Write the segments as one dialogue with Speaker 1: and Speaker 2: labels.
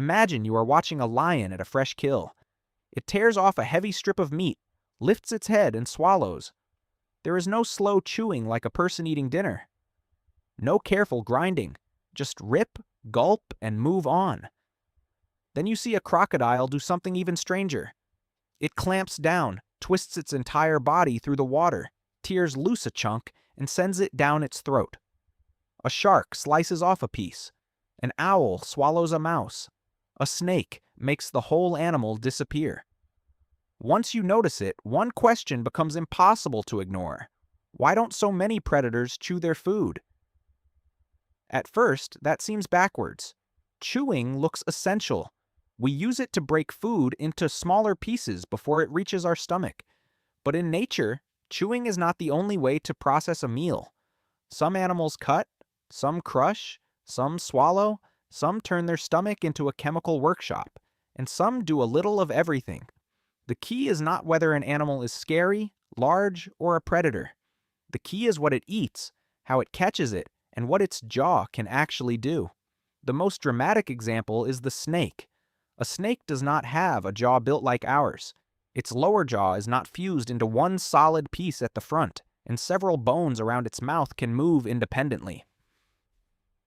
Speaker 1: Imagine you are watching a lion at a fresh kill. It tears off a heavy strip of meat, lifts its head, and swallows. There is no slow chewing like a person eating dinner. No careful grinding. Just rip, gulp, and move on. Then you see a crocodile do something even stranger. It clamps down, twists its entire body through the water, tears loose a chunk, and sends it down its throat. A shark slices off a piece. An owl swallows a mouse. A snake makes the whole animal disappear. Once you notice it, one question becomes impossible to ignore. Why don't so many predators chew their food? At first, that seems backwards. Chewing looks essential. We use it to break food into smaller pieces before it reaches our stomach. But in nature, chewing is not the only way to process a meal. Some animals cut, some crush, some swallow, some turn their stomach into a chemical workshop, and some do a little of everything. The key is not whether an animal is scary, large, or a predator. The key is what it eats, how it catches it, and what its jaw can actually do. The most dramatic example is the snake. A snake does not have a jaw built like ours. Its lower jaw is not fused into one solid piece at the front, and several bones around its mouth can move independently.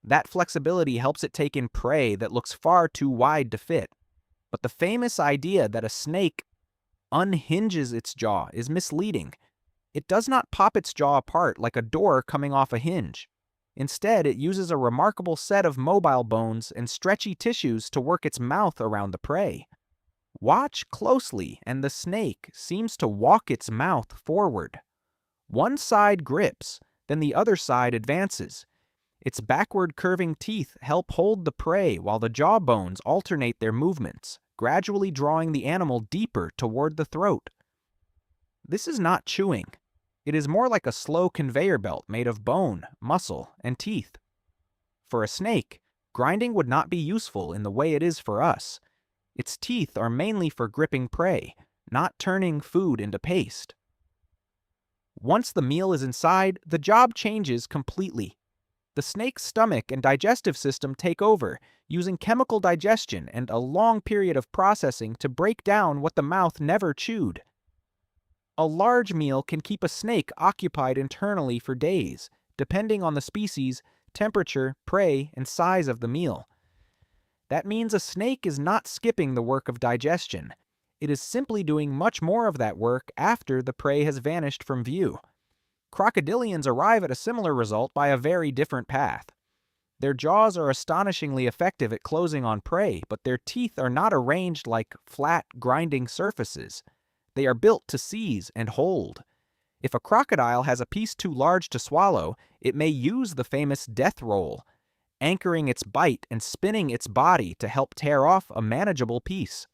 Speaker 1: That flexibility helps it take in prey that looks far too wide to fit. But the famous idea that a snake unhinges its jaw is misleading. It does not pop its jaw apart like a door coming off a hinge. Instead, it uses a remarkable set of mobile bones and stretchy tissues to work its mouth around the prey. Watch closely, and the snake seems to walk its mouth forward. One side grips, then the other side advances. Its backward curving teeth help hold the prey while the jawbones alternate their movements, gradually drawing the animal deeper toward the throat. This is not chewing. It is more like a slow conveyor belt made of bone, muscle, and teeth. For a snake, grinding would not be useful in the way it is for us. Its teeth are mainly for gripping prey, not turning food into paste. Once the meal is inside, the job changes completely. The snake's stomach and digestive system take over, using chemical digestion and a long period of processing to break down what the mouth never chewed. A large meal can keep a snake occupied internally for days, depending on the species, temperature, prey, and size of the meal. That means a snake is not skipping the work of digestion. It is simply doing much more of that work after the prey has vanished from view. Crocodilians arrive at a similar result by a very different path. Their jaws are astonishingly effective at closing on prey, but their teeth are not arranged like flat, grinding surfaces. They are built to seize and hold. If a crocodile has a piece too large to swallow, it may use the famous death roll, anchoring its bite and spinning its body to help tear off a manageable piece.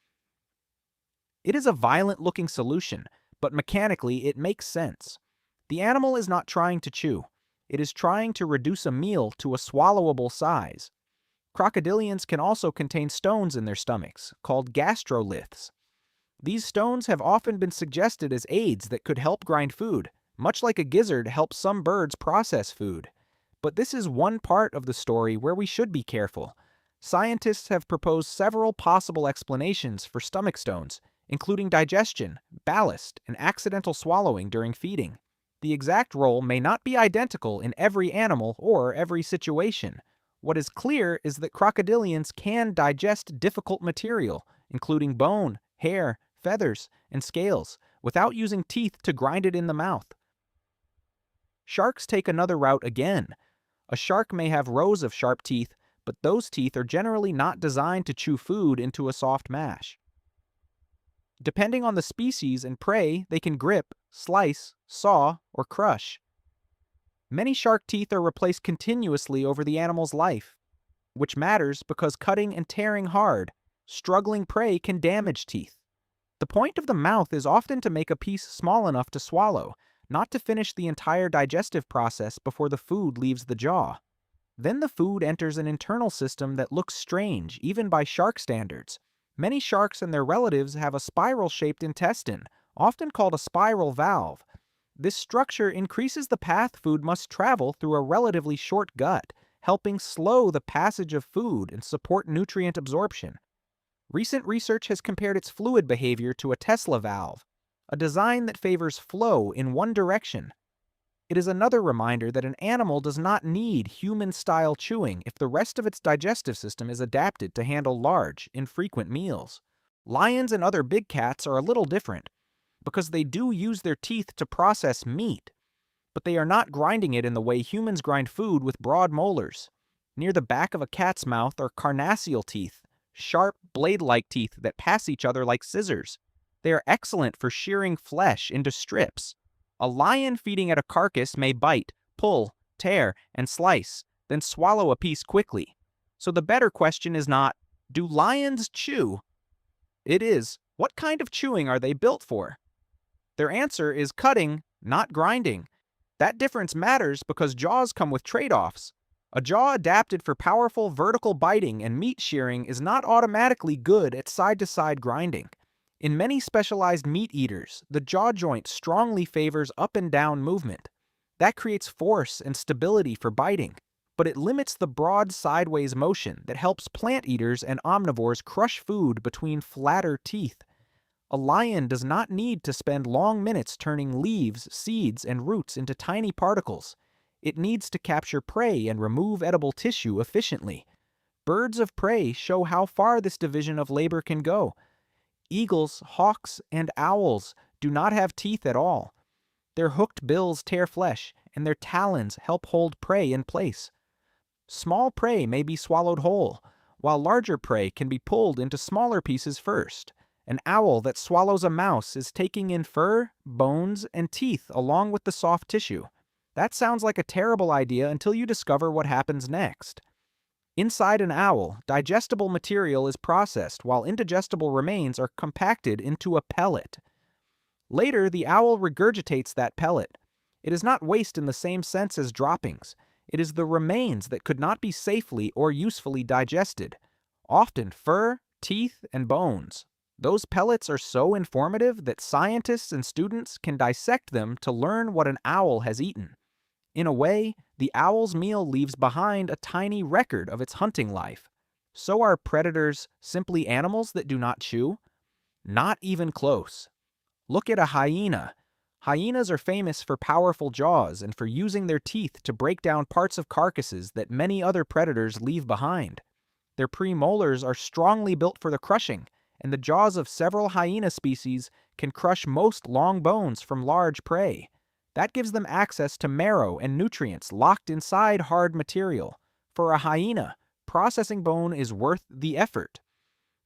Speaker 1: It is a violent-looking solution, but mechanically it makes sense. The animal is not trying to chew. It is trying to reduce a meal to a swallowable size. Crocodilians can also contain stones in their stomachs, called gastroliths. These stones have often been suggested as aids that could help grind food, much like a gizzard helps some birds process food. But this is one part of the story where we should be careful. Scientists have proposed several possible explanations for stomach stones, including digestion, ballast, and accidental swallowing during feeding. The exact role may not be identical in every animal or every situation. What is clear is that crocodilians can digest difficult material, including bone, hair, feathers, and scales, without using teeth to grind it in the mouth. Sharks take another route again. A shark may have rows of sharp teeth, but those teeth are generally not designed to chew food into a soft mash. Depending on the species and prey, they can grip, slice, saw, or crush. Many shark teeth are replaced continuously over the animal's life, which matters because cutting and tearing hard, struggling prey can damage teeth. The point of the mouth is often to make a piece small enough to swallow, not to finish the entire digestive process before the food leaves the jaw. Then the food enters an internal system that looks strange, even by shark standards. Many sharks and their relatives have a spiral-shaped intestine, often called a spiral valve. This structure increases the path food must travel through a relatively short gut, helping slow the passage of food and support nutrient absorption. Recent research has compared its fluid behavior to a Tesla valve, a design that favors flow in one direction. It is another reminder that an animal does not need human-style chewing if the rest of its digestive system is adapted to handle large, infrequent meals. Lions and other big cats are a little different, because they do use their teeth to process meat, but they are not grinding it in the way humans grind food with broad molars. Near the back of a cat's mouth are carnassial teeth, sharp, blade-like teeth that pass each other like scissors. They are excellent for shearing flesh into strips. A lion feeding at a carcass may bite, pull, tear, and slice, then swallow a piece quickly. So the better question is not, do lions chew? It is, what kind of chewing are they built for? Their answer is cutting, not grinding. That difference matters because jaws come with trade-offs. A jaw adapted for powerful vertical biting and meat shearing is not automatically good at side-to-side grinding. In many specialized meat eaters, the jaw joint strongly favors up and down movement. That creates force and stability for biting, but it limits the broad sideways motion that helps plant eaters and omnivores crush food between flatter teeth. A lion does not need to spend long minutes turning leaves, seeds, and roots into tiny particles. It needs to capture prey and remove edible tissue efficiently. Birds of prey show how far this division of labor can go. Eagles, hawks, and owls do not have teeth at all. Their hooked bills tear flesh, and their talons help hold prey in place. Small prey may be swallowed whole, while larger prey can be pulled into smaller pieces first. An owl that swallows a mouse is taking in fur, bones, and teeth along with the soft tissue. That sounds like a terrible idea until you discover what happens next. Inside an owl, digestible material is processed while indigestible remains are compacted into a pellet. Later, the owl regurgitates that pellet. It is not waste in the same sense as droppings. It is the remains that could not be safely or usefully digested. Often fur, teeth, and bones. Those pellets are so informative that scientists and students can dissect them to learn what an owl has eaten. In a way, the owl's meal leaves behind a tiny record of its hunting life. So are predators simply animals that do not chew? Not even close. Look at a hyena. Hyenas are famous for powerful jaws and for using their teeth to break down parts of carcasses that many other predators leave behind. Their premolars are strongly built for the crushing, and the jaws of several hyena species can crush most long bones from large prey. That gives them access to marrow and nutrients locked inside hard material. For a hyena, processing bone is worth the effort.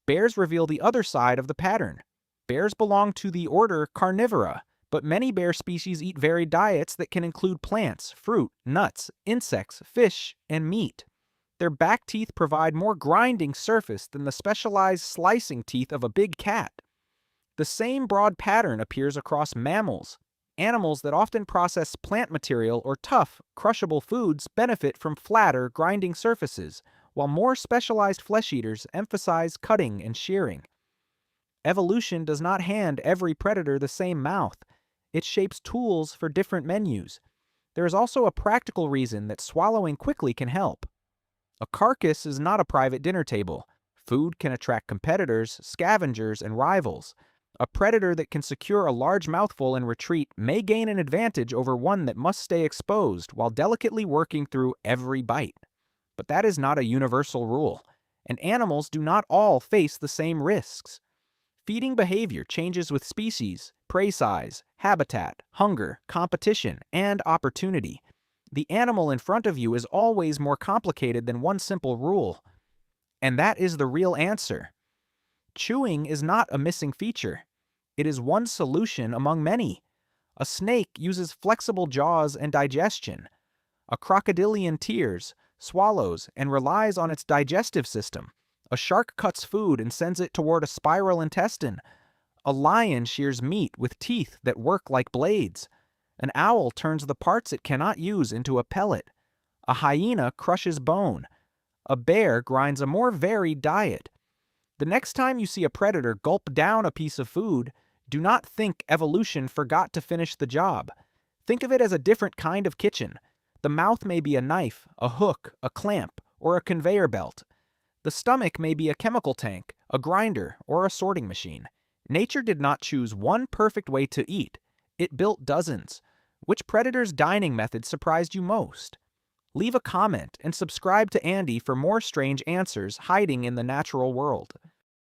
Speaker 1: Bears reveal the other side of the pattern. Bears belong to the order Carnivora, but many bear species eat varied diets that can include plants, fruit, nuts, insects, fish, and meat. Their back teeth provide more grinding surface than the specialized slicing teeth of a big cat. The same broad pattern appears across mammals. Animals that often process plant material or tough, crushable foods benefit from flatter, grinding surfaces, while more specialized flesh eaters emphasize cutting and shearing. Evolution does not hand every predator the same mouth. It shapes tools for different menus. There is also a practical reason that swallowing quickly can help. A carcass is not a private dinner table. Food can attract competitors, scavengers, and rivals. A predator that can secure a large mouthful and retreat may gain an advantage over one that must stay exposed while delicately working through every bite. But that is not a universal rule, and animals do not all face the same risks. Feeding behavior changes with species, prey size, habitat, hunger, competition, and opportunity. The animal in front of you is always more complicated than one simple rule. And that is the real answer. Chewing is not a missing feature. It is one solution among many. A snake uses flexible jaws and digestion. A crocodilian tears, swallows, and relies on its digestive system. A shark cuts food and sends it toward a spiral intestine. A lion shears meat with teeth that work like blades. An owl turns the parts it cannot use into a pellet. A hyena crushes bone. A bear grinds a more varied diet. The next time you see a predator gulp down a piece of food, do not think evolution forgot to finish the job. Think of it as a different kind of kitchen. The mouth may be a knife, a hook, a clamp, or a conveyor belt. The stomach may be a chemical tank, a grinder, or a sorting machine. Nature did not choose one perfect way to eat. It built dozens. Which predator's dining method surprised you most? Leave a comment and subscribe to Andy for more strange answers hiding in the natural world.